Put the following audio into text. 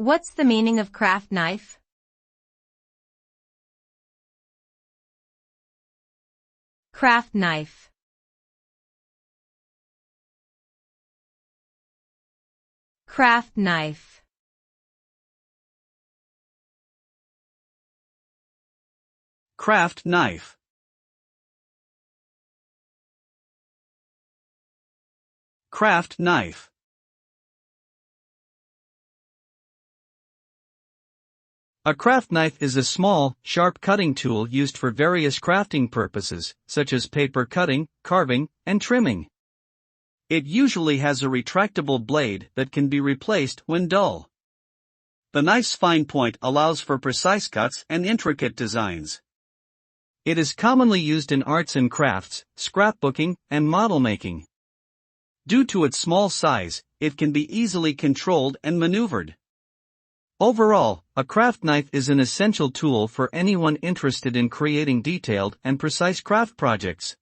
What's the meaning of craft knife? Craft knife. Craft knife. Craft knife. Craft knife. A craft knife is a small, sharp cutting tool used for various crafting purposes, such as paper cutting, carving, and trimming. It usually has a retractable blade that can be replaced when dull. The knife's fine point allows for precise cuts and intricate designs. It is commonly used in arts and crafts, scrapbooking, and model making. Due to its small size, it can be easily controlled and maneuvered. Overall, a craft knife is an essential tool for anyone interested in creating detailed and precise craft projects.